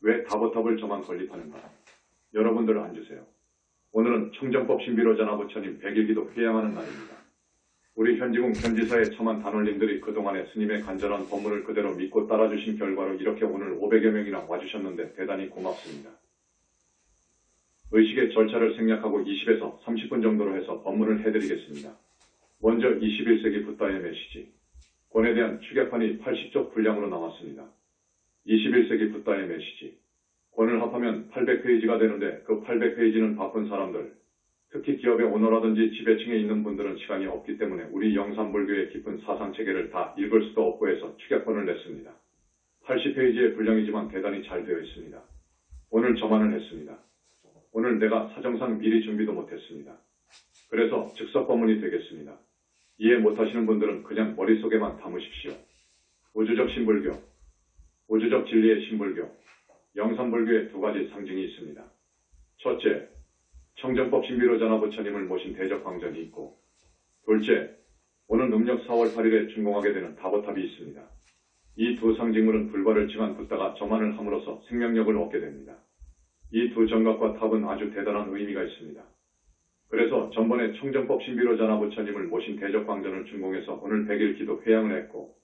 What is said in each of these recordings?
왜 다보탑을 저만 건립하는가? 여러분들 앉으세요. 오늘은 청정법 신비로자나 부처님 100일기도 회양하는 날입니다. 우리 현지궁 현지사의 첨한 단원님들이 그동안의 스님의 간절한 법문을 그대로 믿고 따라주신 결과로 이렇게 오늘 500여 명이나 와주셨는데 대단히 고맙습니다. 의식의 절차를 생략하고 20에서 30분 정도로 해서 법문을 해드리겠습니다. 먼저 21세기 붓다의 메시지. 권에 대한 축약판이 80쪽 분량으로 나왔습니다. 21세기 붓다의 메시지. 권을 합하면 800페이지가 되는데 그 800페이지는 바쁜 사람들, 특히 기업의 오너라든지 지배층에 있는 분들은 시간이 없기 때문에 우리 영산불교의 깊은 사상체계를 다 읽을 수도 없고 해서 축약본을 냈습니다. 80페이지의 분량이지만 대단히 잘 되어 있습니다. 오늘 저만을 했습니다. 오늘 내가 사정상 미리 준비도 못했습니다. 그래서 즉석법문이 되겠습니다. 이해 못하시는 분들은 그냥 머릿속에만 담으십시오. 우주적 신불교, 우주적 진리의 신불교, 영산불교의 두 가지 상징이 있습니다. 첫째, 청정법 신비로자나 부처님을 모신 대적광전이 있고, 둘째, 오는 음력 4월 8일에 준공하게 되는 다보탑이 있습니다. 이 두 상징물은 불과를 징한 붓다가 저만을 함으로써 생명력을 얻게 됩니다. 이 두 정각과 탑은 아주 대단한 의미가 있습니다. 그래서 전번에 청정법 신비로자나 부처님을 모신 대적광전을 준공해서 오늘 100일 기도 회양을 했고,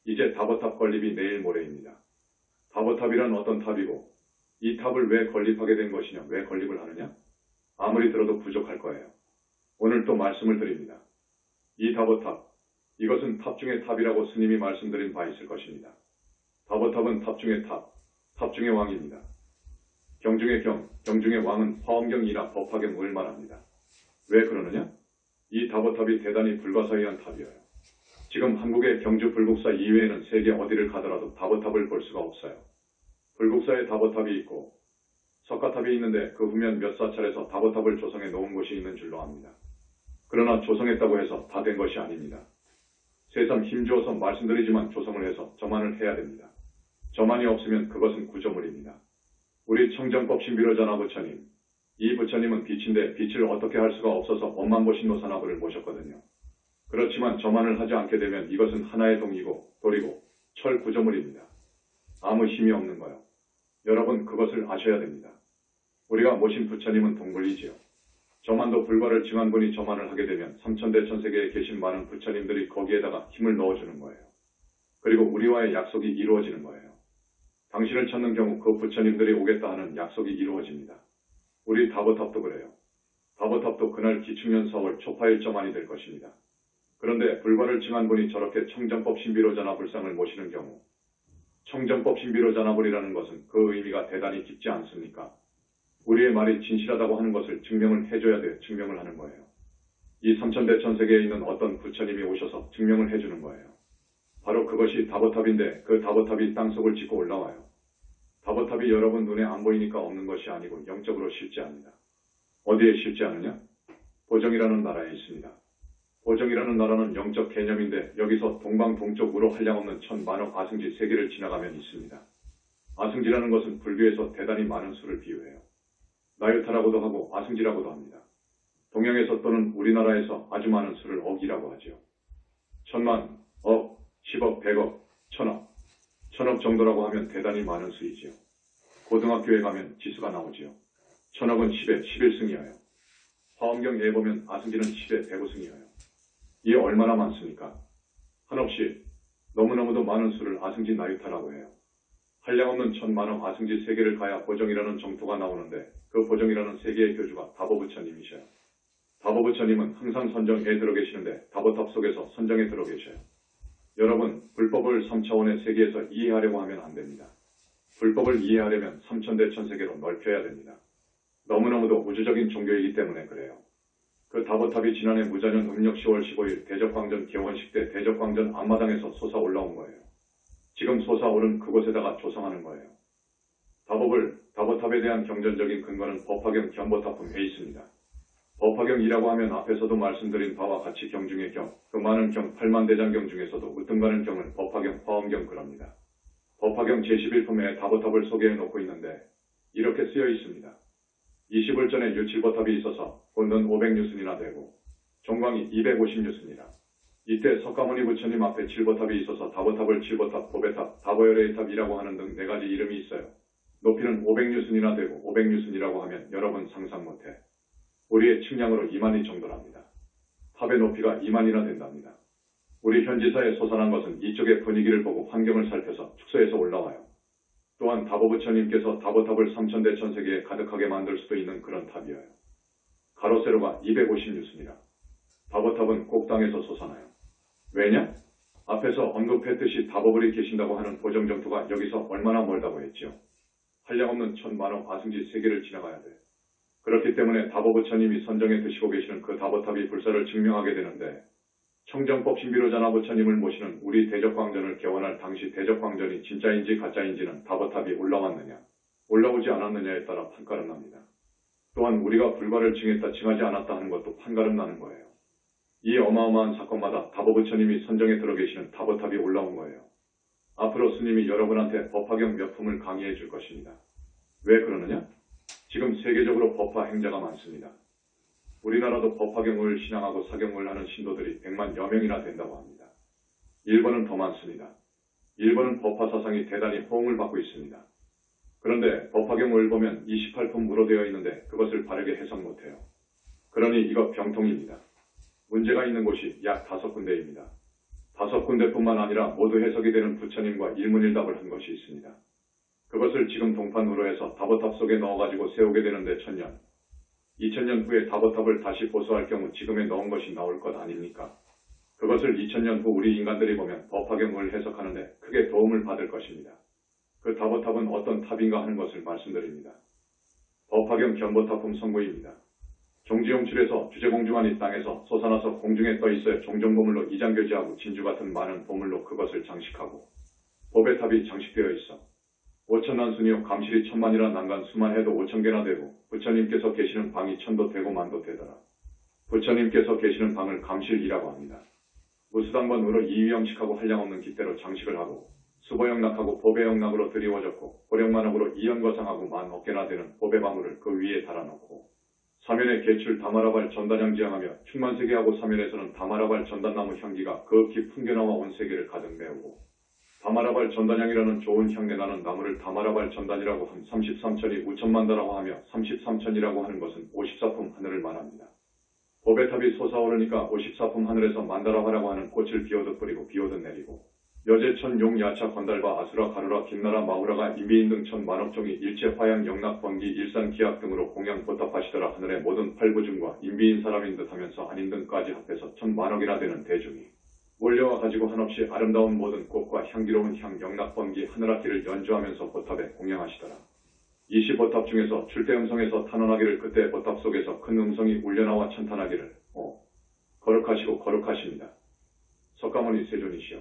이제 다보탑 건립이 내일 모레입니다. 다보탑이란 어떤 탑이고, 이 탑을 왜 건립하게 된 것이냐, 왜 건립을 하느냐? 아무리 들어도 부족할 거예요. 오늘 또 말씀을 드립니다. 이 다보탑, 이것은 탑 중의 탑이라고 스님이 말씀드린 바 있을 것입니다. 다보탑은 탑 중의 탑, 탑 중의 왕입니다. 경 중의 경, 경 중의 왕은 화엄경이나 법화경을 말합니다. 왜 그러느냐? 이 다보탑이 대단히 불가사의한 탑이에요. 지금 한국의 경주 불국사 이외에는 세계 어디를 가더라도 다보탑을 볼 수가 없어요. 불국사에 다보탑이 있고 석가탑이 있는데 그 후면 몇 사찰에서 다보탑을 조성해 놓은 곳이 있는 줄로 압니다. 그러나 조성했다고 해서 다 된 것이 아닙니다. 새삼 힘주어서 말씀드리지만 조성을 해서 저만을 해야 됩니다. 저만이 없으면 그것은 구조물입니다. 우리 청정법 신비로자나 부처님, 이 부처님은 빛인데 빛을 어떻게 할 수가 없어서 원만보신 노사나부를 모셨거든요. 그렇지만 저만을 하지 않게 되면 이것은 하나의 동이고 돌이고 철 구조물입니다. 아무 힘이 없는 거요. 여러분 그것을 아셔야 됩니다. 우리가 모신 부처님은 동불이지요. 저만도 불과를 증한 분이 저만을 하게 되면 삼천대천세계에 계신 많은 부처님들이 거기에다가 힘을 넣어주는 거예요. 그리고 우리와의 약속이 이루어지는 거예요. 당신을 찾는 경우 그 부처님들이 오겠다 하는 약속이 이루어집니다. 우리 다보탑도 그래요. 다보탑도 그날 기축년 4월 초파일점안이 될 것입니다. 그런데 불과를 증한 분이 저렇게 청정법 신비로자나 불상을 모시는 경우, 청정법 신비로자나불이라는 것은 그 의미가 대단히 깊지 않습니까? 우리의 말이 진실하다고 하는 것을 증명을 해줘야 돼 증명을 하는 거예요. 이 삼천대천세계에 있는 어떤 부처님이 오셔서 증명을 해주는 거예요. 바로 그것이 다보탑인데 그 다보탑이 땅속을 짚고 올라와요. 다보탑이 여러분 눈에 안 보이니까 없는 것이 아니고 영적으로 실제합니다. 어디에 실제하느냐? 보정이라는 나라에 있습니다. 보정이라는 나라는 영적 개념인데 여기서 동방동쪽으로 한량없는 천만억 아승지 세계를 지나가면 있습니다. 아승지라는 것은 불교에서 대단히 많은 수를 비유해요. 나유타라고도 하고 아승지라고도 합니다. 동양에서 또는 우리나라에서 아주 많은 수를 억이라고 하죠. 천만, 억, 10억, 100억, 천억, 천억 정도라고 하면 대단히 많은 수이지요. 고등학교에 가면 지수가 나오지요. 천억은 10에 11승이어요. 화엄경에 보면 아승지는 10에 105승이어요. 이게 얼마나 많습니까? 한없이 너무너무도 많은 수를 아승지 나유타라고 해요. 한량없는 천만억 아승지 세계를 가야 보정이라는 정토가 나오는데 그 보정이라는 세계의 교주가 다보부처님이셔요. 다보부처님은 항상 선정에 들어 계시는데 다보탑 속에서 선정에 들어 계셔요. 여러분, 불법을 3차원의 세계에서 이해하려고 하면 안 됩니다. 불법을 이해하려면 삼천대천세계로 넓혀야 됩니다. 너무너무도 우주적인 종교이기 때문에 그래요. 그 다보탑이 지난해 무자년 음력 10월 15일 대적광전 개원식 때 대적광전 앞마당에서 솟아 올라온 거예요. 지금 솟아오른 그곳에다가 조성하는 거예요. 다보탑에 대한 경전적인 근거는 법화경 견보탑품에 있습니다. 법화경이라고 하면 앞에서도 말씀드린 바와 같이 경 중의 경, 그 많은 경 8만대장경 중에서도 으뜸가는 경을 법화경, 화엄경 그럽니다. 법화경 제11품에 다보탑을 소개해 놓고 있는데 이렇게 쓰여 있습니다. 20을 유칠보탑이 있어서 본은 500유순이나 되고 종광이 250유순이라. 이때 석가모니 부처님 앞에 칠보탑이 있어서 다보탑을 칠보탑, 보배탑, 다보열의 탑이라고 하는 등 4가지 이름이 있어요. 높이는 500뉴슨이나 되고 500뉴슨이라고 하면 여러분 상상 못해. 우리의 측량으로 2만이 정도랍니다. 탑의 높이가 2만이나 된답니다. 우리 현지사에 솟아난 것은 이쪽의 분위기를 보고 환경을 살펴서 축소해서 올라와요. 또한 다보 부처님께서 다보탑을 3000대천세계에 가득하게 만들 수도 있는 그런 탑이에요. 가로 세로가 250뉴슨이라. 다보탑은 꼭땅에서 솟아나요. 왜냐? 앞에서 언급했듯이 다보불이 계신다고 하는 보정정토가 여기서 얼마나 멀다고 했지요. 한량없는 천만억 아승지 세계를 지나가야 돼. 그렇기 때문에 다보 부처님이 선정해 드시고 계시는 그 다보탑이 불사를 증명하게 되는데, 청정법 신비로자나 부처님을 모시는 우리 대적광전을 개원할 당시 대적광전이 진짜인지 가짜인지는 다보탑이 올라왔느냐, 올라오지 않았느냐에 따라 판가름 납니다. 또한 우리가 불과를 칭했다 칭하지 않았다 하는 것도 판가름 나는 거예요. 이 어마어마한 사건마다 다보 부처님이 선정에 들어 계시는 다보탑이 올라온 거예요. 앞으로 스님이 여러분한테 법화경 몇 품을 강의해 줄 것입니다. 왜 그러느냐? 지금 세계적으로 법화 행자가 많습니다. 우리나라도 법화경을 신앙하고 사경을 하는 신도들이 100만여 명이나 된다고 합니다. 일본은 더 많습니다. 일본은 법화 사상이 대단히 호응을 받고 있습니다. 그런데 법화경을 보면 28품으로 되어 있는데 그것을 바르게 해석 못해요. 그러니 이거 병통입니다. 문제가 있는 곳이 약 5군데입니다. 5군데뿐만 아니라 모두 해석이 되는 부처님과 일문일답을 한 것이 있습니다. 그것을 지금 동판으로 해서 다보탑 속에 넣어가지고 세우게 되는데 1000년, 2000년 후에 다보탑을 다시 보수할 경우 지금에 넣은 것이 나올 것 아닙니까? 그것을 2000년 후 우리 인간들이 보면 법화경을 해석하는데 크게 도움을 받을 것입니다. 그 다보탑은 어떤 탑인가 하는 것을 말씀드립니다. 법화경 견보탑품 선구입니다. 종지용출에서 주제공중한 이 땅에서 솟아나서 공중에 떠 있어야 종정보물로 이장교지하고 진주 같은 많은 보물로 그것을 장식하고, 법의 탑이 장식되어 있어 5천난순이요 감실이 1000만이라 난간 수만 해도 5000개나 되고, 부처님께서 계시는 방이 1000도 되고 만도 되더라. 부처님께서 계시는 방을 감실이라고 합니다. 무수당번으로 이위영식하고 한량없는 깃대로 장식을 하고, 수보영락하고 보배영락으로 드리워졌고, 고령만옥으로 이연거상하고 만 어깨나 되는 보배방울을 그 위에 달아놓고, 사면에 개출 다마라발 전단향 지향하며 충만세계하고 사면에서는 다마라발 전단나무 향기가 그 깊은 견화와 온 세계를 가득 메우고, 다마라발 전단향이라는 좋은 향내 나는 나무를 다마라발 전단이라고 함 33천이 우천만다라고 하며 33천이라고 하는 것은 54품 하늘을 말합니다. 보배탑이 솟아오르니까 54품 하늘에서 만다라화라고 하는 꽃을 비오듯 뿌리고 비오듯 내리고, 여제천 용 야차 건달바 아수라 가루라 김나라 마우라가 인비인 등 천만억 종이 일체 화양 영락 번기 일산 기약 등으로 공양 보탑하시더라. 하늘의 모든 팔부중과 인비인 사람인 듯 하면서 아닌 등까지 합해서 천만억이나 되는 대중이 몰려와 가지고 한없이 아름다운 모든 꽃과 향기로운 향 영락 번기 하늘악기를 연주하면서 보탑에 공양하시더라. 이시보탑 중에서 출대음성에서 탄원하기를, 그때 보탑 속에서 큰 음성이 울려나와 찬탄하기를, 거룩하시고 거룩하십니다. 석가모니 세존이시여.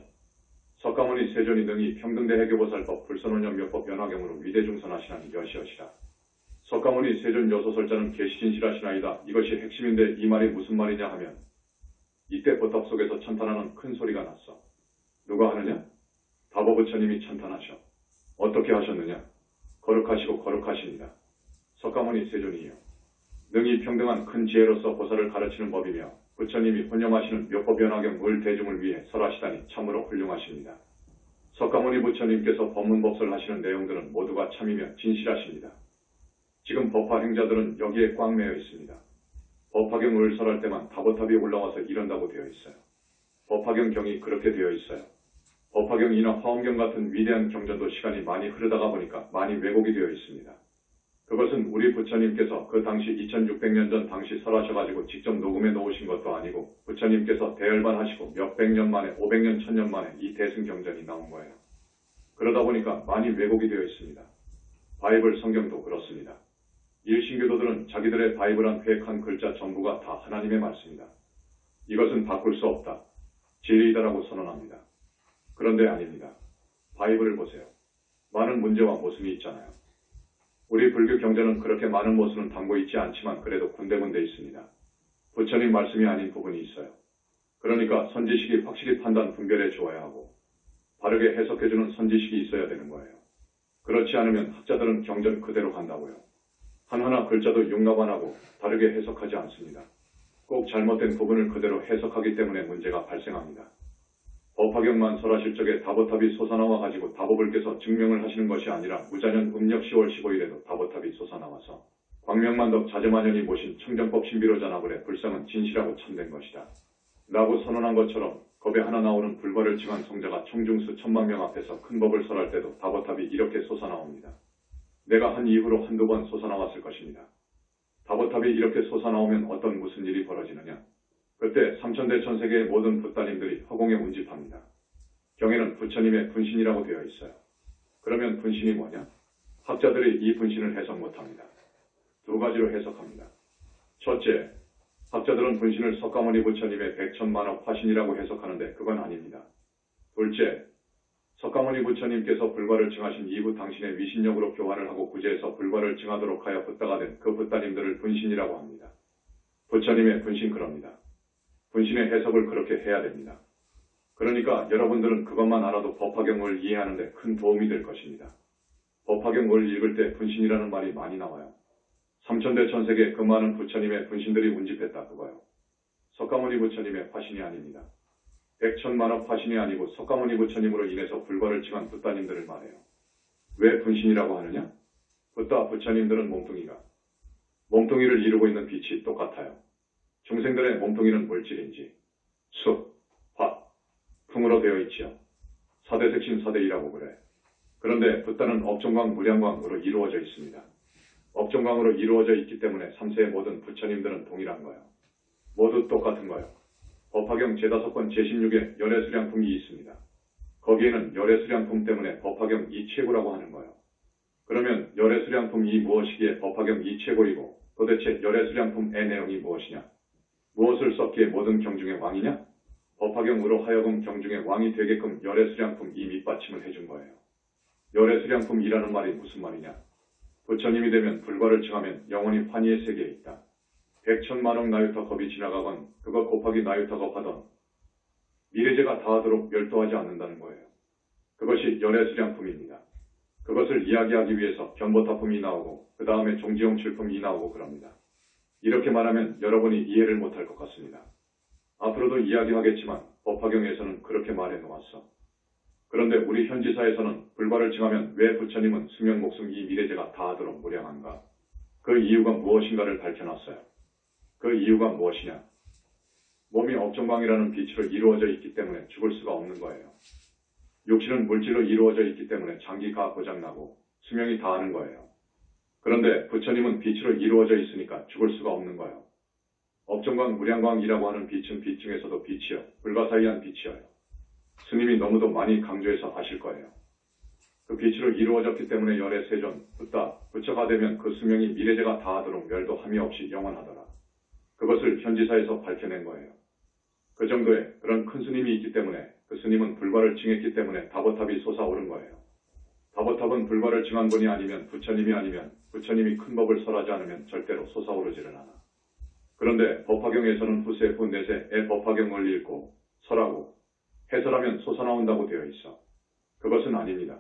석가모니 세존이 능히 평등대 해교보살법 불선원연묘법 연화경으로 위대중선하시나니 여시여시라. 석가모니 세존 여소설자는 계시진실하시나이다. 이것이 핵심인데 이 말이 무슨 말이냐 하면, 이때 보탑 속에서 찬탄하는 큰 소리가 났어. 누가 하느냐? 다보 부처님이 찬탄하셔. 어떻게 하셨느냐? 거룩하시고 거룩하십니다. 석가모니 세존이요. 능히 평등한 큰 지혜로서 보살을 가르치는 법이며, 부처님이 혼념하시는 묘법 연화경 을 대중을 위해 설하시다니 참으로 훌륭하십니다. 석가모니 부처님께서 법문법설 하시는 내용들은 모두가 참이며 진실하십니다. 지금 법화 행자들은 여기에 꽉 매여 있습니다. 법화경 을 설할 때만 다보탑이 올라와서 이런다고 되어 있어요. 법화경 경이 그렇게 되어 있어요. 법화경이나 화엄경 같은 위대한 경전도 시간이 많이 흐르다가 보니까 많이 왜곡이 되어 있습니다. 그것은 우리 부처님께서 그 당시 2600년 전 당시 설하셔가지고 직접 녹음해 놓으신 것도 아니고, 부처님께서 대열반하시고 몇백 년 만에 500년 1000년 만에 이 대승경전이 나온 거예요. 그러다 보니까 많이 왜곡이 되어 있습니다. 바이블 성경도 그렇습니다. 일신교도들은 자기들의 바이블한 회획한 글자 전부가 다 하나님의 말씀이다. 이것은 바꿀 수 없다. 진리이다라고 선언합니다. 그런데 아닙니다. 바이블을 보세요. 많은 문제와 모순이 있잖아요. 우리 불교 경전은 그렇게 많은 모순은 담고 있지 않지만 그래도 군데군데 있습니다. 부처님 말씀이 아닌 부분이 있어요. 그러니까 선지식이 확실히 판단 분별해 주어야 하고, 바르게 해석해주는 선지식이 있어야 되는 거예요. 그렇지 않으면 학자들은 경전 그대로 간다고요. 하나하나 글자도 용납 안 하고 다르게 해석하지 않습니다. 꼭 잘못된 부분을 그대로 해석하기 때문에 문제가 발생합니다. 법화경만 설하실 적에 다보탑이 솟아나와 가지고 다법을 깨서 증명을 하시는 것이 아니라 무자년 음력 10월 15일에도 다보탑이 솟아나와서 광명만덕 자제만연이 모신 청정법 신비로 전하불의 불상은 진실하고 참된 것이다. 라고 선언한 것처럼 겁에 하나 나오는 불과를 증한 성자가 청중수 1000만 명 앞에서 큰 법을 설할 때도 다보탑이 이렇게 솟아나옵니다. 내가 한 이후로 한두 번 솟아나왔을 것입니다. 다보탑이 이렇게 솟아나오면 어떤 무슨 일이 벌어지느냐? 그때 삼천대 천세계의 모든 붓따님들이 허공에 운집합니다. 경에는 부처님의 분신이라고 되어 있어요. 그러면 분신이 뭐냐? 학자들이 이 분신을 해석 못합니다. 두 가지로 해석합니다. 첫째, 학자들은 분신을 석가모니 부처님의 백천만억 화신이라고 해석하는데 그건 아닙니다. 둘째, 석가모니 부처님께서 불과를 증하신 이후 당신의 위신력으로 교화를 하고 구제해서 불과를 증하도록 하여 붓다가 된 그 붓따님들을 분신이라고 합니다. 부처님의 분신 그럽니다. 분신의 해석을 그렇게 해야 됩니다. 그러니까 여러분들은 그것만 알아도 법화경을 이해하는 데 큰 도움이 될 것입니다. 법화경을 읽을 때 분신이라는 말이 많이 나와요. 삼천대 천세계 그 많은 부처님의 분신들이 운집했다 그거요. 석가모니 부처님의 화신이 아닙니다. 백천만억 화신이 아니고 석가모니 부처님으로 인해서 불과를 증한 붓따님들을 말해요. 왜 분신이라고 하느냐? 붓따 부처님들은 몸뚱이를 이루고 있는 빛이 똑같아요. 중생들의 몸뚱이는 물질인지 수, 화, 풍으로 되어 있지요. 사대색신 사대이라고 그래. 그런데 붓따는 업종광, 무량광으로 이루어져 있습니다. 업종광으로 이루어져 있기 때문에 3세의 모든 부처님들은 동일한 거예요. 모두 똑같은 거예요. 법화경 제5권 제16에 열애수량품이 있습니다. 거기에는 열애수량품 때문에 법화경 이 최고라고 하는 거예요. 그러면 열애수량품 이 무엇이기에 법화경 이 최고이고 도대체 열애수량품의 내용이 무엇이냐? 무엇을 썼기에 모든 경중의 왕이냐? 법화경으로 하여금 경중의 왕이 되게끔 열애수량품 이 밑받침을 해준 거예요. 열애수량품이라는 말이 무슨 말이냐? 부처님이 되면 불과를 증하면 영원히 환희의 세계에 있다. 백천만억 나유타 겁이 지나가건 그것 곱하기 나유타 겁하던 미래제가 다하도록 멸도하지 않는다는 거예요. 그것이 열애수량품입니다. 그것을 이야기하기 위해서 견보타품이 나오고 그 다음에 종지용 칠품이 나오고 그럽니다. 이렇게 말하면 여러분이 이해를 못할 것 같습니다. 앞으로도 이야기하겠지만 법화경에서는 그렇게 말해 놓았어. 그런데 우리 현지사에서는 불과를 증하면 왜 부처님은 수면 목숨 이 미래제가 다하도록 무량한가? 그 이유가 무엇인가를 밝혀놨어요. 그 이유가 무엇이냐? 몸이 업종광이라는 빛으로 이루어져 있기 때문에 죽을 수가 없는 거예요. 육신은 물질로 이루어져 있기 때문에 장기가 고장나고 수명이 다하는 거예요. 그런데 부처님은 빛으로 이루어져 있으니까 죽을 수가 없는 거예요. 업종광, 무량광이라고 하는 빛은 빛 중에서도 빛이요. 불가사의한 빛이어요. 스님이 너무도 많이 강조해서 아실 거예요. 그 빛으로 이루어졌기 때문에 열애 세존, 붓다, 부처가 되면 그 수명이 미래제가 다하도록 멸도 함이 없이 영원하더라. 그것을 현지사에서 밝혀낸 거예요. 그 정도의 그런 큰 스님이 있기 때문에 그 스님은 불과를 증했기 때문에 다보탑이 솟아오른 거예요. 다보탑은 불과를 증한 분이 아니면 부처님이 큰 법을 설하지 않으면 절대로 솟아오르지를 않아. 그런데 법화경에서는 후세 후 내세의 법화경을 읽고 설하고 해설하면 솟아나온다고 되어 있어. 그것은 아닙니다.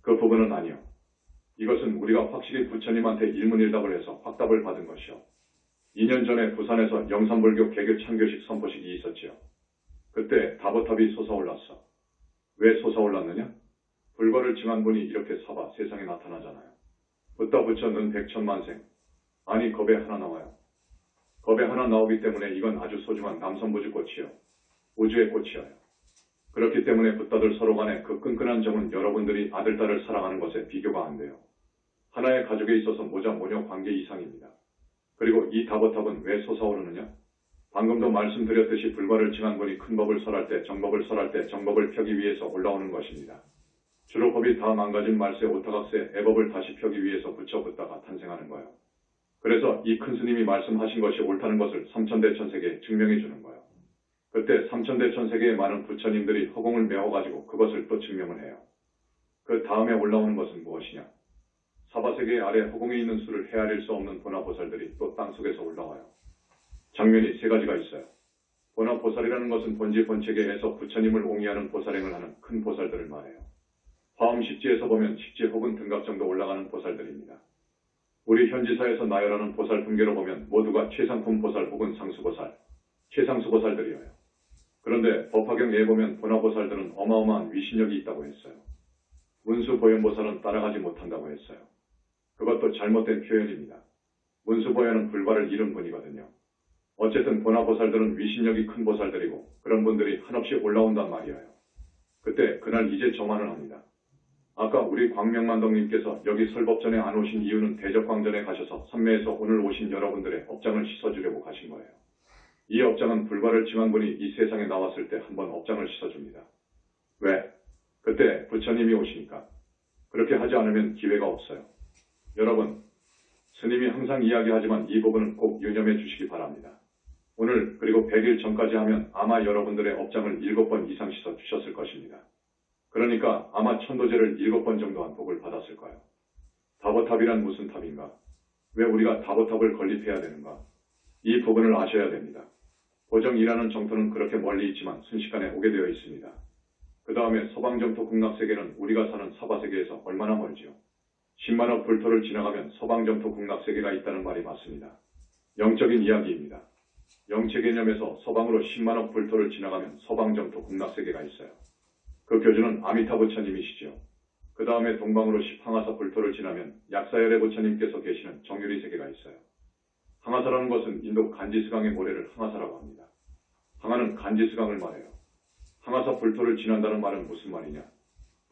그 부분은 아니요. 이것은 우리가 확실히 부처님한테 일문일답을 해서 확답을 받은 것이요. 2년 전에 부산에서 영산불교 개교 창교식 선포식이 있었지요. 그때 다보탑이 솟아올랐어. 왜 솟아올랐느냐? 불과를 증한 분이 이렇게 사바 세상에 나타나잖아요. 붓다 부처는 백천만생. 아니 겁에 하나 나와요. 겁에 하나 나오기 때문에 이건 아주 소중한 남선부주꽃이요. 우주의 꽃이어요. 그렇기 때문에 붓다들 서로 간에 그 끈끈한 정은 여러분들이 아들, 딸을 사랑하는 것에 비교가 안 돼요. 하나의 가족에 있어서 모자, 모녀 관계 이상입니다. 그리고 이 다보탑은 왜 솟아오르느냐? 방금도 말씀드렸듯이 불과를 증한 분이 큰 법을 설할 때, 정법을 설할 때 정법을 펴기 위해서 올라오는 것입니다. 주로 법이 다 망가진 말세, 오타각세, 애법을 다시 펴기 위해서 부처 붓다가 탄생하는 거예요. 그래서 이 큰 스님이 말씀하신 것이 옳다는 것을 삼천대 천세계에 증명해 주는 거예요. 그때 삼천대 천세계의 많은 부처님들이 허공을 메워가지고 그것을 또 증명을 해요. 그 다음에 올라오는 것은 무엇이냐? 사바세계 아래 허공에 있는 수를 헤아릴 수 없는 보나보살들이 또 땅속에서 올라와요. 장면이 세 가지가 있어요. 보나보살이라는 것은 본지 본체계에서 부처님을 옹이하는 보살행을 하는 큰 보살들을 말해요. 화엄 십지에서 보면 십지 혹은 등각 정도 올라가는 보살들입니다. 우리 현지사에서 나열하는 보살 품계로 보면 모두가 최상품 보살 혹은 상수보살, 최상수보살들이어요. 그런데 법화경에 보면 보나보살들은 어마어마한 위신력이 있다고 했어요. 문수보현보살은 따라가지 못한다고 했어요. 그것도 잘못된 표현입니다. 문수보현은 불과를 잃은 분이거든요. 어쨌든 보나보살들은 위신력이 큰 보살들이고 그런 분들이 한없이 올라온단 말이에요. 그때 그날 이제 저만을 합니다. 아까 우리 광명만덕님께서 여기 설법전에 안 오신 이유는 대적광전에 가셔서 선매에서 오늘 오신 여러분들의 업장을 씻어주려고 가신 거예요. 이 업장은 불과를 증한 분이 이 세상에 나왔을 때 한번 업장을 씻어줍니다. 왜? 그때 부처님이 오시니까. 그렇게 하지 않으면 기회가 없어요. 여러분, 스님이 항상 이야기하지만 이 부분은 꼭 유념해 주시기 바랍니다. 오늘 그리고 100일 전까지 하면 아마 여러분들의 업장을 7번 이상 씻어 주셨을 것입니다. 그러니까 아마 천도제를 7번 정도 한 복을 받았을 거예요. 다보탑이란 무슨 탑인가? 왜 우리가 다보탑을 건립해야 되는가? 이 부분을 아셔야 됩니다. 보정이라는 정토는 그렇게 멀리 있지만 순식간에 오게 되어 있습니다. 그 다음에 서방정토 극락세계는 우리가 사는 사바세계에서 얼마나 멀지요? 10만억 불토를 지나가면 서방정토 극락세계가 있다는 말이 맞습니다. 영적인 이야기입니다. 영체 개념에서 서방으로 10만억 불토를 지나가면 서방정토 극락세계가 있어요. 그 교주는 아미타 부처님이시죠. 그 다음에 동방으로 10항아사 불토를 지나면 약사열의 부처님께서 계시는 정유리 세계가 있어요. 항아사라는 것은 인도 간지스강의 모래를 항아사라고 합니다. 항아는 간지스강을 말해요. 항아사 불토를 지난다는 말은 무슨 말이냐?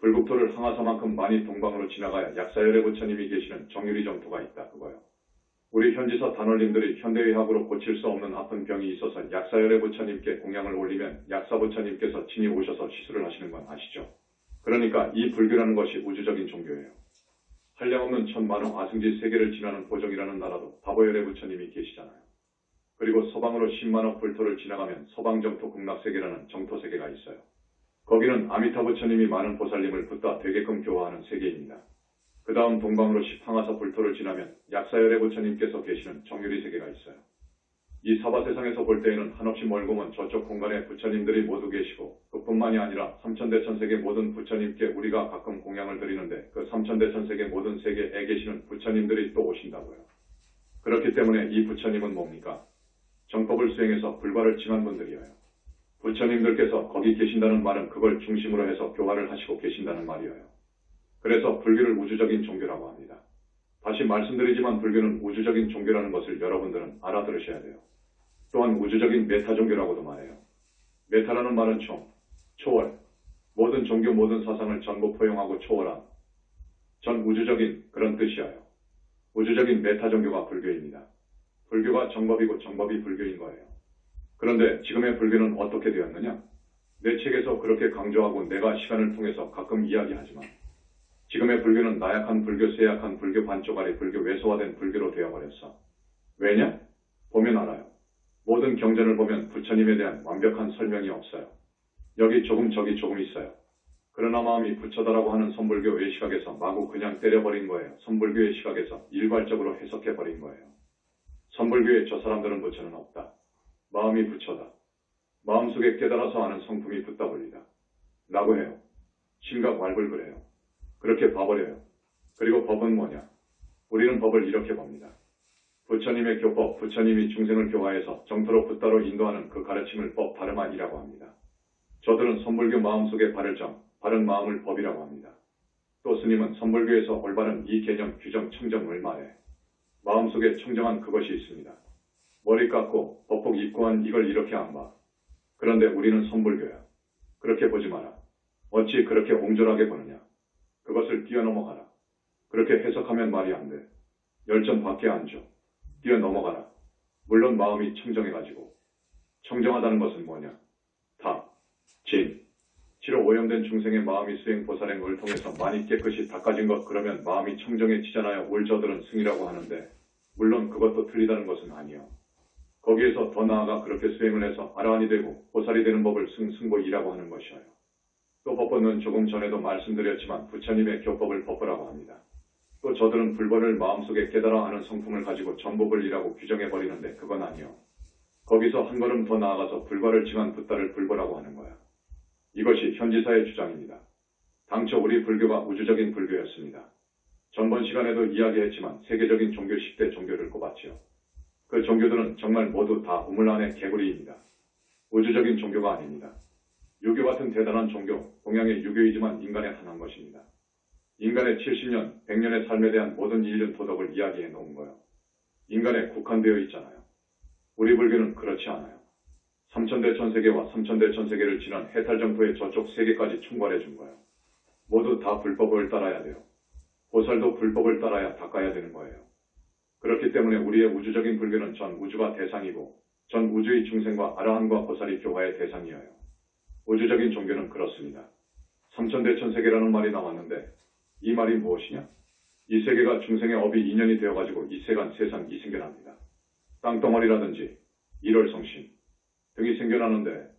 불국토를 항아사만큼 많이 동방으로 지나가야 약사열의 부처님이 계시는 정유리 정토가 있다 그거요. 우리 현지사 단원님들이 현대의학으로 고칠 수 없는 아픈 병이 있어서 약사열의 부처님께 공양을 올리면 약사 부처님께서 친히 오셔서 시술을 하시는 건 아시죠? 그러니까 이 불교라는 것이 우주적인 종교예요. 한량없는 천만호 아승지 세계를 지나는 보정이라는 나라도 다보열의 부처님이 계시잖아요. 그리고 서방으로 10만억 불토를 지나가면 서방정토 극락세계라는 정토세계가 있어요. 거기는 아미타 부처님이 많은 보살님을 붙다 되게끔 교화하는 세계입니다. 그 다음 동방으로 10항아사 불토를 지나면 약사열의 부처님께서 계시는 정유리 세계가 있어요. 이 사바세상에서 볼 때에는 한없이 멀고 먼 저쪽 공간에 부처님들이 모두 계시고 그뿐만이 아니라 삼천대천세계 모든 부처님께 우리가 가끔 공양을 드리는데 그 삼천대천세계 모든 세계에 계시는 부처님들이 또 오신다고요. 그렇기 때문에 이 부처님은 뭡니까? 정법을 수행해서 불과를 증한 분들이에요. 부처님들께서 거기 계신다는 말은 그걸 중심으로 해서 교화를 하시고 계신다는 말이에요. 그래서 불교를 우주적인 종교라고 합니다. 다시 말씀드리지만 불교는 우주적인 종교라는 것을 여러분들은 알아들으셔야 돼요. 또한 우주적인 메타 종교라고도 말해요. 메타라는 말은 초월, 모든 종교 모든 사상을 전부 포용하고 초월한 전 우주적인 그런 뜻이에요. 우주적인 메타 종교가 불교입니다. 불교가 정법이고 정법이 불교인 거예요. 그런데 지금의 불교는 어떻게 되었느냐? 내 책에서 그렇게 강조하고 내가 시간을 통해서 가끔 이야기하지만 지금의 불교는 나약한 불교, 쇠약한 불교, 반쪽아리 불교, 왜소화된 불교로 되어버렸어. 왜냐? 보면 알아요. 모든 경전을 보면 부처님에 대한 완벽한 설명이 없어요. 여기 조금 저기 조금 있어요. 그러나 마음이 부처다라고 하는 선불교의 시각에서 마구 그냥 때려버린 거예요. 선불교의 시각에서 일괄적으로 해석해버린 거예요. 선불교의 저 사람들은 부처는 없다. 마음이 부처다. 마음속에 깨달아서 아는 성품이 붙다불리다. 라고 해요. 심각왈불 그래요. 그렇게 봐버려요. 그리고 법은 뭐냐? 우리는 법을 이렇게 봅니다. 부처님의 교법, 부처님이 중생을 교화해서 정토로 붓다로 인도하는 그 가르침을 법 다르마이라고 합니다. 저들은 선불교 마음속에 바를 점, 바른 마음을 법이라고 합니다. 또 스님은 선불교에서 올바른 이 개념, 규정, 청정을 말해. 마음속에 청정한 그것이 있습니다. 머리 깎고 법복 입고 한 이걸 이렇게 안 봐. 그런데 우리는 선불교야. 그렇게 보지 마라. 어찌 그렇게 옹졸하게 보느냐. 그것을 뛰어넘어가라. 그렇게 해석하면 말이 안 돼. 열전 밖에 안 줘. 뛰어넘어가라. 물론 마음이 청정해가지고. 청정하다는 것은 뭐냐? 다, 진, 치로 오염된 중생의 마음이 수행 보살행을 통해서 많이 깨끗이 닦아진 것 그러면 마음이 청정해지잖아요. 울저들은 승이라고 하는데 물론 그것도 틀리다는 것은 아니요. 거기에서 더 나아가 그렇게 수행을 해서 아라한이 되고 보살이 되는 법을 승보이라고 하는 것이에요. 또 법법은 조금 전에도 말씀드렸지만 부처님의 교법을 법보라고 합니다. 또 저들은 불법을 마음속에 깨달아 아는 성품을 가지고 전법을이라고 규정해버리는데 그건 아니요. 거기서 한 걸음 더 나아가서 불과를 증한 붓다를 불보라고 하는 거야. 이것이 현지사의 주장입니다. 당초 우리 불교가 우주적인 불교였습니다. 전번 시간에도 이야기했지만 세계적인 종교 10대 종교를 꼽았지요. 그 종교들은 정말 모두 다 우물 안의 개구리입니다. 우주적인 종교가 아닙니다. 유교 같은 대단한 종교, 동양의 유교이지만 인간에 한한 것입니다. 인간의 70년, 100년의 삶에 대한 모든 인륜 도덕을 이야기해 놓은 거요. 인간에 국한되어 있잖아요. 우리 불교는 그렇지 않아요. 삼천대천세계와 삼천대천세계를 지난 해탈정토의 저쪽 세계까지 총괄해 준 거예요. 모두 다 불법을 따라야 돼요. 보살도 불법을 따라야 닦아야 되는 거예요. 그렇기 때문에 우리의 우주적인 불교는 전 우주가 대상이고 전 우주의 중생과 아라한과 보살이 교화의 대상이어요. 우주적인 종교는 그렇습니다. 삼천대천세계라는 말이 나왔는데 이 말이 무엇이냐? 이 세계가 중생의 업이 인연이 되어가지고 이 세상이 생겨납니다. 땅덩어리라든지 일월성신 등이 생겨나는데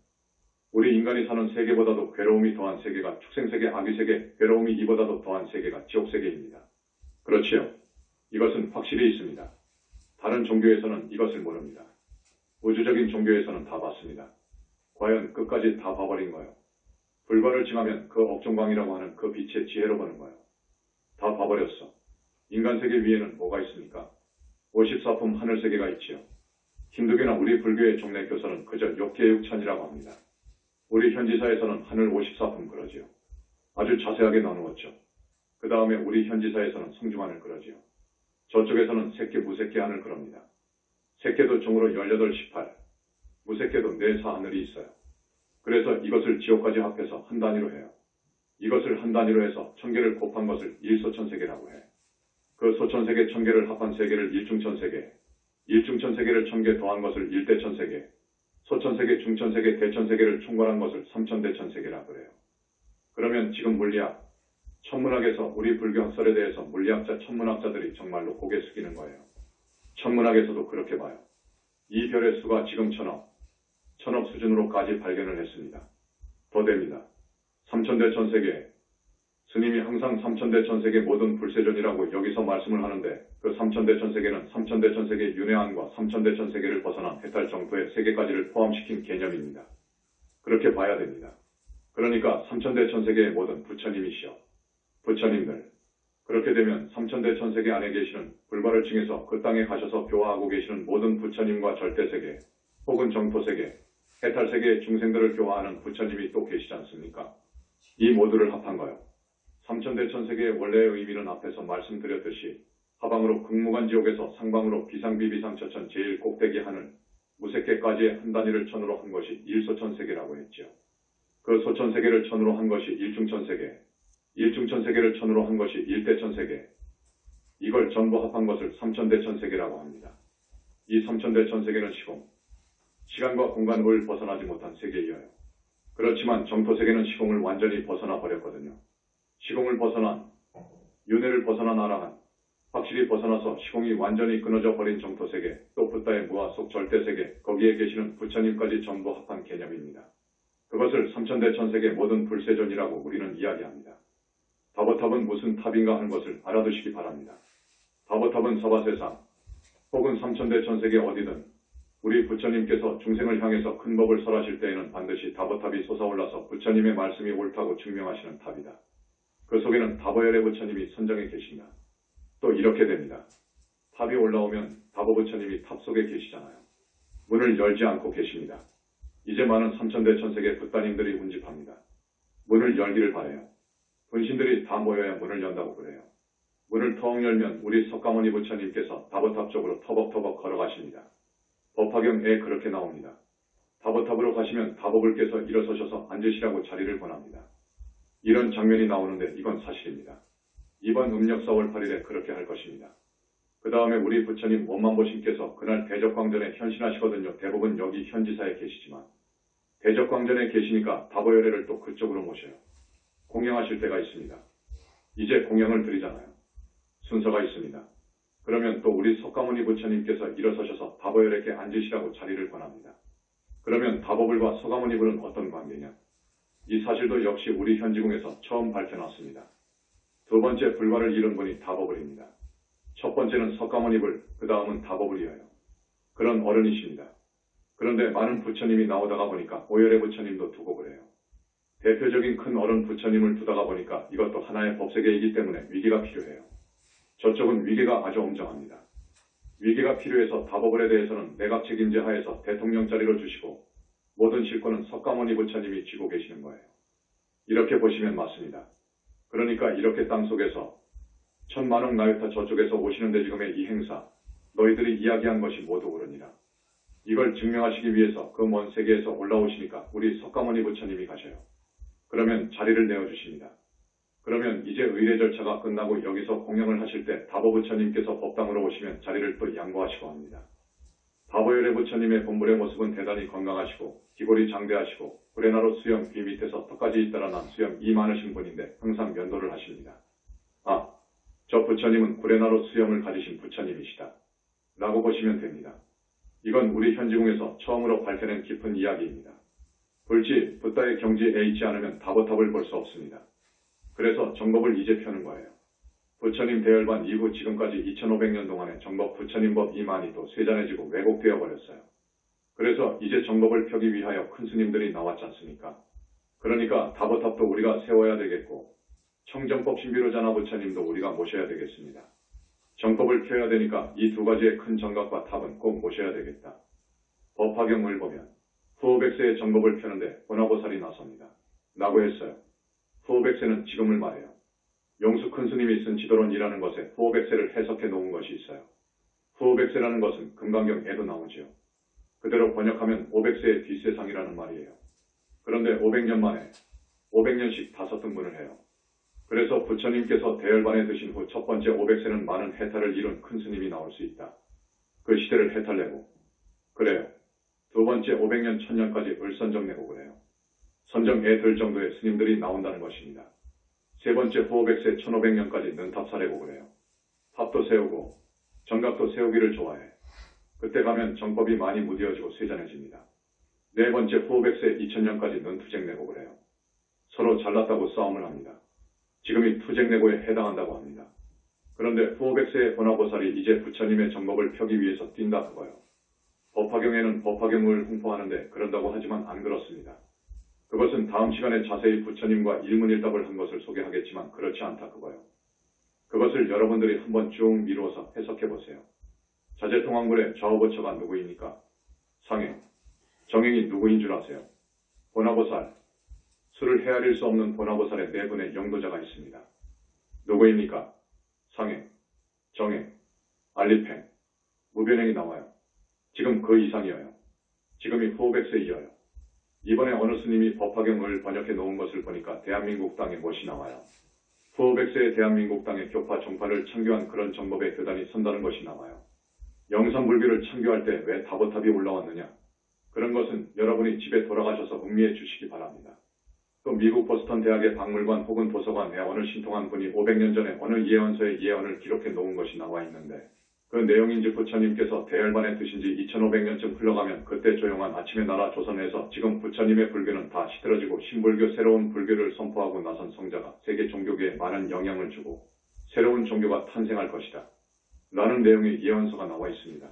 우리 인간이 사는 세계보다도 괴로움이 더한 세계가 축생세계, 아귀세계, 괴로움이 이보다도 더한 세계가 지옥세계입니다. 그렇지요. 이것은 확실히 있습니다. 다른 종교에서는 이것을 모릅니다. 우주적인 종교에서는 다 봤습니다. 과연 끝까지 다 봐버린 거예요. 불과를 징하면 그 억종광이라고 하는 그 빛의 지혜로 보는 거예요. 다 봐버렸어. 인간세계 위에는 뭐가 있습니까? 54품 하늘세계가 있지요. 힌두교나 우리 불교의 종래교설은 그저 욕계육찬이라고 합니다. 우리 현지사에서는 하늘 54품 그러지요. 아주 자세하게 나누었죠. 그 다음에 우리 현지사에서는 성중하늘 그러지요. 저쪽에서는 새끼, 무새끼 하늘 그럽니다. 새끼도 종으로 18, 18, 무새끼도 4, 하늘이 있어요. 그래서 이것을 지옥까지 합해서 한 단위로 해요. 이것을 한 단위로 해서 1000개를 곱한 것을 일소천세계라고 해. 그 소천세계 1000개를 합한 세계를 일중천세계, 일중천세계를 1000개 더한 것을 일대천세계, 소천세계, 중천세계, 대천세계를 총괄한 것을 삼천대천세계라 그래요. 그러면 지금 물리학, 천문학에서 우리 불교 학설에 대해서 물리학자, 천문학자들이 정말로 고개 숙이는 거예요. 천문학에서도 그렇게 봐요. 이 별의 수가 지금 천억 수준으로까지 발견을 했습니다. 더 됩니다. 삼천대천세계, 스님이 항상 삼천대천세계 모든 불세존이라고 여기서 말씀을 하는데 그 삼천대천세계는 삼천대천세계 윤회안과 삼천대천세계를 벗어난 해탈정토의 세계까지를 포함시킨 개념입니다. 그렇게 봐야 됩니다. 그러니까 삼천대천세계의 모든 부처님이시여, 부처님들, 그렇게 되면 삼천대천세계 안에 계시는 불과를 징해서 그 땅에 가셔서 교화하고 계시는 모든 부처님과 절대세계 혹은 정토세계, 해탈세계의 중생들을 교화하는 부처님이 또 계시지 않습니까? 이 모두를 합한 거요. 삼천대천세계의 원래의 의미는 앞에서 말씀드렸듯이 하방으로 극무관지옥에서 상방으로 비상비비상처천 제일 꼭대기 하늘 무색계까지의 한 단위를 천으로 한 것이 일소천세계라고 했죠. 그 소천세계를 천으로 한 것이 일중천세계, 일중천세계를 천으로 한 것이 일대천세계, 이걸 전부 합한 것을 삼천대천세계라고 합니다. 이 삼천대천세계는 시간과 공간을 벗어나지 못한 세계이어요. 그렇지만 정토세계는 시공을 완전히 벗어나 버렸거든요. 시공을 벗어난, 윤회를 벗어난 아라한, 확실히 벗어나서 시공이 완전히 끊어져 버린 정토세계, 또 붓다의 무아 속 절대세계, 거기에 계시는 부처님까지 전부 합한 개념입니다. 그것을 삼천대천세계 모든 불세존이라고 우리는 이야기합니다. 다보탑은 무슨 탑인가 하는 것을 알아두시기 바랍니다. 다보탑은 서바세상, 혹은 삼천대천세계 어디든 우리 부처님께서 중생을 향해서 큰 법을 설하실 때에는 반드시 다보탑이 솟아올라서 부처님의 말씀이 옳다고 증명하시는 탑이다. 그 속에는 다보열의 부처님이 선정해 계신다. 또 이렇게 됩니다. 탑이 올라오면 다보 부처님이 탑 속에 계시잖아요. 문을 열지 않고 계십니다. 이제 많은 삼천대천세계 붓다님들이 운집합니다. 문을 열기를 바래요. 분신들이 다 모여야 문을 연다고 그래요. 문을 텅 열면 우리 석가모니 부처님께서 다보탑 쪽으로 터벅터벅 걸어가십니다. 법화경에 그렇게 나옵니다. 다보탑으로 가시면 다보불께서 일어서셔서 앉으시라고 자리를 권합니다. 이런 장면이 나오는데 이건 사실입니다. 이번 음력 4월 8일에 그렇게 할 것입니다. 그 다음에 우리 부처님 원만보신께서 그날 대적광전에 현신하시거든요. 대부분 여기 현지사에 계시지만 대적광전에 계시니까 다보열애를 또 그쪽으로 모셔요. 공양하실 때가 있습니다. 이제 공양을 드리잖아요. 순서가 있습니다. 그러면 또 우리 석가모니 부처님께서 일어서셔서 다보열에게 앉으시라고 자리를 권합니다. 그러면 다보불과 석가모니불은 어떤 관계냐? 이 사실도 역시 우리 현지궁에서 처음 밝혀놨습니다. 두 번째 불과를 이룬 분이 다보불입니다. 첫 번째는 석가모니불, 그 다음은 다보불이에요. 그런 어른이십니다. 그런데 많은 부처님이 나오다가 보니까 오열의 부처님도 두고 그래요. 대표적인 큰 어른 부처님을 두다가 보니까 이것도 하나의 법세계이기 때문에 위기가 필요해요. 저쪽은 위기가 아주 엄정합니다. 위기가 필요해서 다보불에 대해서는 내각 책임제 하에서 대통령 자리로 주시고 모든 실권은 석가모니 부처님이 쥐고 계시는 거예요. 이렇게 보시면 맞습니다. 그러니까 이렇게 땅속에서 천만억 나유타 저쪽에서 오시는데 지금의 이 행사, 너희들이 이야기한 것이 모두 옳으니라. 이걸 증명하시기 위해서 그 먼 세계에서 올라오시니까 우리 석가모니 부처님이 가셔요. 그러면 자리를 내어주십니다. 그러면 이제 의례 절차가 끝나고 여기서 공양을 하실 때 다보 부처님께서 법당으로 오시면 자리를 또 양보하시고 합니다. 다보열의 부처님의 본불의 모습은 대단히 건강하시고 기골이 장대하시고 구레나루 수염 귀 밑에서 턱까지 잇따라 난 수염이 많으신 분인데 항상 면도를 하십니다. 아, 저 부처님은 구레나루 수염을 가지신 부처님이시다. 라고 보시면 됩니다. 이건 우리 현지궁에서 처음으로 밝혀낸 깊은 이야기입니다. 불지, 붓다의 경지에 있지 않으면 다보탑을 볼 수 없습니다. 그래서 정법을 이제 펴는 거예요. 부처님 대열반 이후 지금까지 2500년 동안의 정법 부처님법 이만이 또 쇠잔해지고 왜곡되어 버렸어요. 그래서 이제 정법을 펴기 위하여 큰 스님들이 나왔지 않습니까? 그러니까 다보탑도 우리가 세워야 되겠고 청정법 신비로자나 부처님도 우리가 모셔야 되겠습니다. 정법을 펴야 되니까 이 두 가지의 큰 정각과 탑은 꼭 모셔야 되겠다. 법화경을 보면 후오백세의 정법을 펴는데 보나보살이 나섭니다. 라고 했어요. 후오백세는 지금을 말해요. 용수 큰 스님이 쓴 지도론이라는 것에 후오백세를 해석해 놓은 것이 있어요. 후오백세라는 것은 금강경에도 나오지요. 그대로 번역하면 500세의 뒷세상이라는 말이에요. 그런데 500년 만에 500년씩 5등분을 해요. 그래서 부처님께서 대열반에 드신 후 첫 번째 500세는 많은 해탈을 이룬 큰 스님이 나올 수 있다. 그 시대를 해탈내고 그래요. 두 번째 500년 1000년까지 을선정 내고 그래요. 선정에 들 정도의 스님들이 나온다는 것입니다. 세 번째 후오백세 1500년까지 는탑사래고 그래요. 탑도 세우고 정각도 세우기를 좋아해. 그때 가면 정법이 많이 무뎌지고 쇠잔해집니다. 네 번째 후오백세 2000년까지 는투쟁 내고 그래요. 서로 잘났다고 싸움을 합니다. 지금이 투쟁내고에 해당한다고 합니다. 그런데 후오백세의 보나보살이 이제 부처님의 정법을 펴기 위해서 뛴다 그거요. 법화경에는 법화경을 홍보하는데 그런다고 하지만 안 그렇습니다. 그것은 다음 시간에 자세히 부처님과 일문일답을 한 것을 소개하겠지만 그렇지 않다 그거요. 그것을 여러분들이 한번 쭉 미루어서 해석해보세요. 자제통왕불의 좌우보처가 누구입니까? 상행. 정행이 누구인 줄 아세요? 보나보살. 수를 헤아릴 수 없는 보나보살의 네 분의 영도자가 있습니다. 누구입니까? 상행, 정행, 알리팽, 무변행이 나와요. 지금 그 이상이어요. 지금이 후오백세이어요. 이번에 어느 스님이 법화경을 번역해 놓은 것을 보니까 대한민국 땅에 못이 나와요. 후오백세의 대한민국 땅에 교파 종파를 창교한 그런 정법에 대단히 선다는 것이 나와요. 영산불교를 창교할 때 왜 다보탑이 올라왔느냐? 그런 것은 여러분이 집에 돌아가셔서 음미해 주시기 바랍니다. 또 미국 보스턴 대학의 박물관 혹은 도서관에 어느 신통한 분이 500년 전에 어느 예언서의 예언을 기록해 놓은 것이 나와 있는데 그 내용인지 부처님께서 대열반에 드신 지 2500년쯤 흘러가면 그때 조용한 아침의 나라 조선에서 지금 부처님의 불교는 다 시들어지고 신불교 새로운 불교를 선포하고 나선 성자가 세계 종교계에 많은 영향을 주고 새로운 종교가 탄생할 것이다. 라는 내용의 예언서가 나와 있습니다.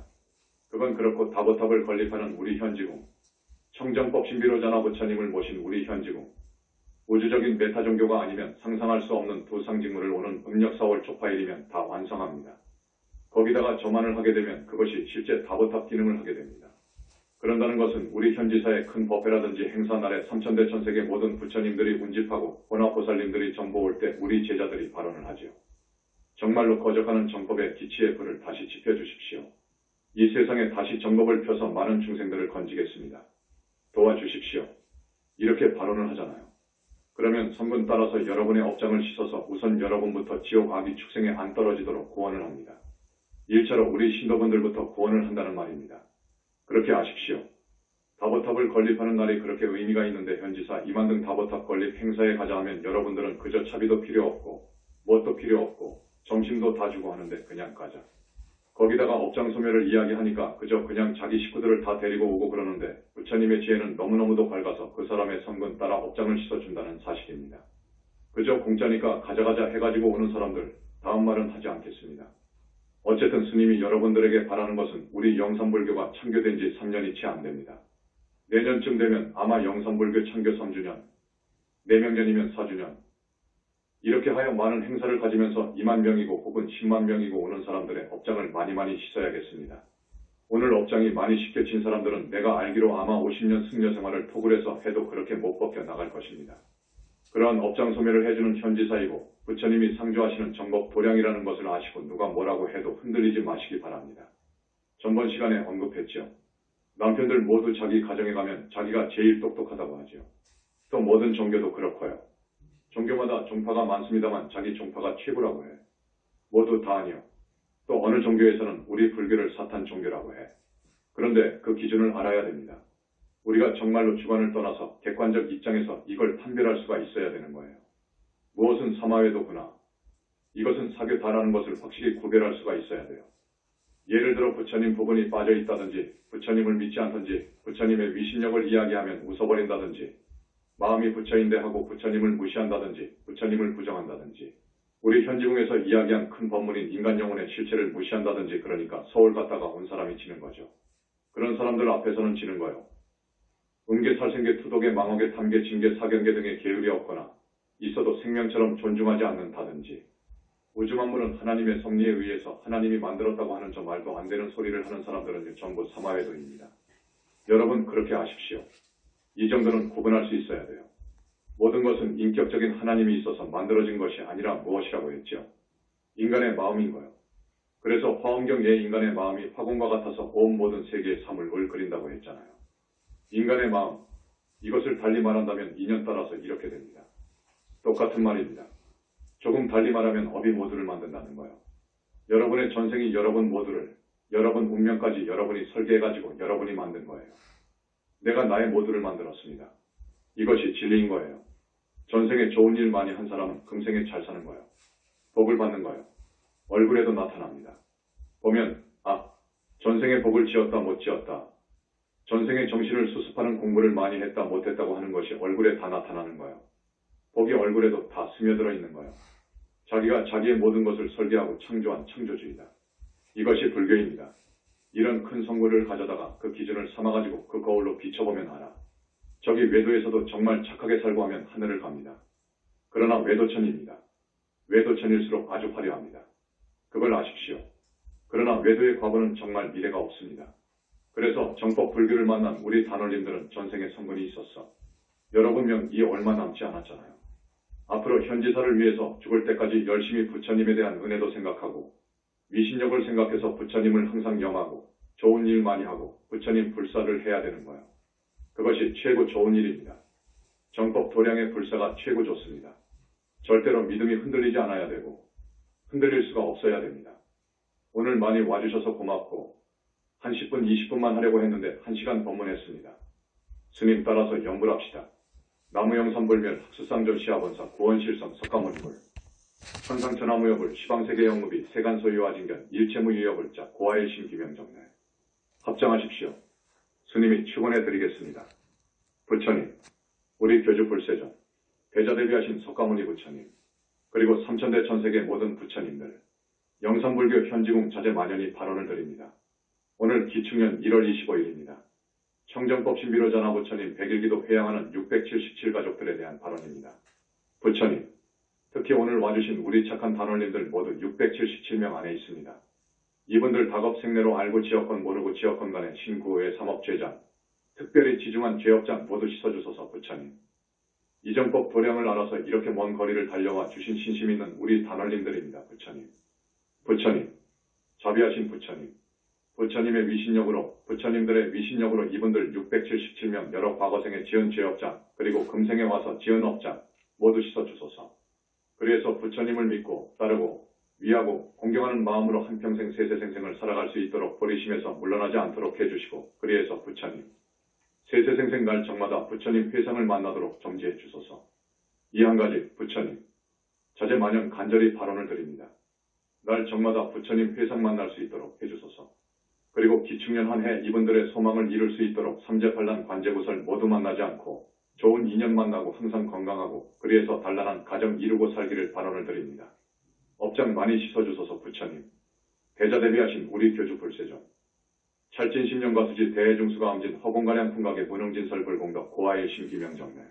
그건 그렇고 다보탑을 건립하는 우리 현지궁, 청정법 신비로자나 부처님을 모신 우리 현지궁, 우주적인 메타 종교가 아니면 상상할 수 없는 두 상징물을 오는 음력 4월 초파일이면 다 완성합니다. 거기다가 저만을 하게 되면 그것이 실제 다보탑 기능을 하게 됩니다. 그런다는 것은 우리 현지사의 큰 법회라든지 행사 날에 3000대 천세계 모든 부처님들이 운집하고 보나보살님들이 정보 올 때 우리 제자들이 발언을 하지요. 정말로 거적하는 정법의 기치의 불을 다시 지펴주십시오. 이 세상에 다시 정법을 펴서 많은 중생들을 건지겠습니다. 도와주십시오. 이렇게 발언을 하잖아요. 그러면 성분 따라서 여러분의 업장을 씻어서 우선 여러분부터 지옥 악이 축생에 안 떨어지도록 구원을 합니다. 1차로 우리 신도분들부터 구원을 한다는 말입니다. 그렇게 아십시오. 다보탑을 건립하는 날이 그렇게 의미가 있는데 현지사 2만 등 다보탑 건립 행사에 가자 하면 여러분들은 그저 차비도 필요 없고 뭣도 필요 없고 점심도 다 주고 하는데 그냥 가자. 거기다가 업장 소멸을 이야기하니까 그저 그냥 자기 식구들을 다 데리고 오고 그러는데 부처님의 지혜는 너무너무도 밝아서 그 사람의 성분 따라 업장을 씻어준다는 사실입니다. 그저 공짜니까 가자가자 해가지고 오는 사람들 다음 말은 하지 않겠습니다. 어쨌든 스님이 여러분들에게 바라는 것은 우리 영산불교가 창교된 지 3년이 채 안 됩니다. 내년쯤 되면 아마 영산불교 창교 3주년, 내명년이면 4주년, 이렇게 하여 많은 행사를 가지면서 2만 명이고 혹은 10만 명이고 오는 사람들의 업장을 많이 씻어야겠습니다. 오늘 업장이 많이 쉽게 친 사람들은 내가 알기로 아마 50년 승려 생활을 토굴에서 해도 그렇게 못 벗겨 나갈 것입니다. 그러한 업장 소멸을 해주는 현지사이고 부처님이 상주하시는 정법 도량이라는 것을 아시고 누가 뭐라고 해도 흔들리지 마시기 바랍니다. 전번 시간에 언급했죠. 남편들 모두 자기 가정에 가면 자기가 제일 똑똑하다고 하죠. 또 모든 종교도 그렇고요. 종교마다 종파가 많습니다만 자기 종파가 최고라고 해. 모두 다 아니요. 또 어느 종교에서는 우리 불교를 사탄 종교라고 해. 그런데 그 기준을 알아야 됩니다. 우리가 정말로 주관을 떠나서 객관적 입장에서 이걸 판별할 수가 있어야 되는 거예요. 무엇은 사마외도구나. 이것은 사교다라는 것을 확실히 구별할 수가 있어야 돼요. 예를 들어 부처님 부분이 빠져 있다든지 부처님을 믿지 않든지 부처님의 위신력을 이야기하면 웃어버린다든지 마음이 부처인데 하고 부처님을 무시한다든지 부처님을 부정한다든지 우리 현지궁에서 이야기한 큰 법문인 인간 영혼의 실체를 무시한다든지 그러니까 서울 갔다가 온 사람이 지는 거죠. 그런 사람들 앞에서는 지는 거예요. 음계, 살생계, 투독계, 망어계, 탐계, 진계, 사경계 등의 계율이 없거나 있어도 생명처럼 존중하지 않는다든지 우주만물은 하나님의 섭리에 의해서 하나님이 만들었다고 하는 저 말도 안 되는 소리를 하는 사람들은 전부 사마외도입니다. 여러분 그렇게 아십시오. 이 정도는 구분할 수 있어야 돼요. 모든 것은 인격적인 하나님이 있어서 만들어진 것이 아니라 무엇이라고 했죠? 인간의 마음인 거예요. 그래서 화엄경의 인간의 마음이 화공과 같아서 온 모든 세계의 사물을 그린다고 했잖아요. 인간의 마음, 이것을 달리 말한다면 인연 따라서 이렇게 됩니다. 똑같은 말입니다. 조금 달리 말하면 업이 모두를 만든다는 거예요. 여러분의 전생이 여러분 모두를, 여러분 운명까지 여러분이 설계해가지고 여러분이 만든 거예요. 내가 나의 모두를 만들었습니다. 이것이 진리인 거예요. 전생에 좋은 일 많이 한 사람은 금생에 잘 사는 거예요. 복을 받는 거예요. 얼굴에도 나타납니다. 보면 전생에 복을 지었다 못 지었다. 전생에 정신을 수습하는 공부를 많이 했다 못했다고 하는 것이 얼굴에 다 나타나는 거예요. 복이 얼굴에도 다 스며들어 있는 거예요. 자기가 자기의 모든 것을 설계하고 창조한 창조주의다. 이것이 불교입니다. 이런 큰 성구를 가져다가 그 기준을 삼아가지고 그 거울로 비춰보면 알아. 저기 외도에서도 정말 착하게 살고 하면 하늘을 갑니다. 그러나 외도천입니다. 외도천일수록 아주 화려합니다. 그걸 아십시오. 그러나 외도의 과거는 정말 미래가 없습니다. 그래서 정법 불교를 만난 우리 단원님들은 전생에 성분이 있었어. 여러분 명이 얼마 남지 않았잖아요. 앞으로 현지사를 위해서 죽을 때까지 열심히 부처님에 대한 은혜도 생각하고 위신력을 생각해서 부처님을 항상 영하고 좋은 일 많이 하고 부처님 불사를 해야 되는 거예요. 그것이 최고 좋은 일입니다. 정법 도량의 불사가 최고 좋습니다. 절대로 믿음이 흔들리지 않아야 되고 흔들릴 수가 없어야 됩니다. 오늘 많이 와주셔서 고맙고 한 10분 20분만 하려고 했는데 1시간 법문했습니다. 스님 따라서 영불합시다. 나무영삼불멸 학수상조 시아본사 구원실성 석가모니불 천상천하무여불 시방세계 영무비 세간소유화진견 일체무유여불자 고아일심 기명정례 합장하십시오. 스님이 축원해드리겠습니다. 부처님, 우리 교주 불세전, 대자대비하신 석가모니 부처님, 그리고 삼천대 천세계 모든 부처님들, 영산불교 현지궁 자제만연히 발언을 드립니다. 오늘 기축년 1월 25일입니다. 청정법 신비로자나 부처님 100일기도 회양하는 677 가족들에 대한 발언입니다. 부처님, 특히 오늘 와주신 우리 착한 단원님들 모두 677명 안에 있습니다. 이분들 다겁생내로 알고 지역건 모르고 지역건 간의 신구의 삼업죄장, 특별히 지중한 죄업장 모두 씻어주소서 부처님. 이정법 도량을 알아서 이렇게 먼 거리를 달려와 주신 신심 있는 우리 단원님들입니다. 부처님. 부처님, 자비하신 부처님. 부처님의 위신력으로, 부처님들의 위신력으로 이분들 677명 여러 과거생에 지은 죄업장, 그리고 금생에 와서 지은 업장 모두 씻어주소서. 그래서 부처님을 믿고 따르고 위하고 공경하는 마음으로 한평생 세세생생을 살아갈 수 있도록 버리심에서 물러나지 않도록 해주시고 그래서 부처님, 세세생생 날 적마다 부처님 회상을 만나도록 정지해 주소서. 이 한 가지 부처님, 자제만연 간절히 발언을 드립니다. 날 적마다 부처님 회상 만날 수 있도록 해주소서. 그리고 기축년 한 해 이분들의 소망을 이룰 수 있도록 삼재팔란 관제구설 모두 만나지 않고 좋은 인연 만나고 항상 건강하고 그래서 단란한 가정 이루고 살기를 발언을 드립니다. 업장 많이 씻어주소서 부처님. 대자대비하신 우리 교주 불세전. 찰진 심령과 수지 대해중수가 암진 허공가량 풍각의 무능진설 불공덕 고아의 신기명정례.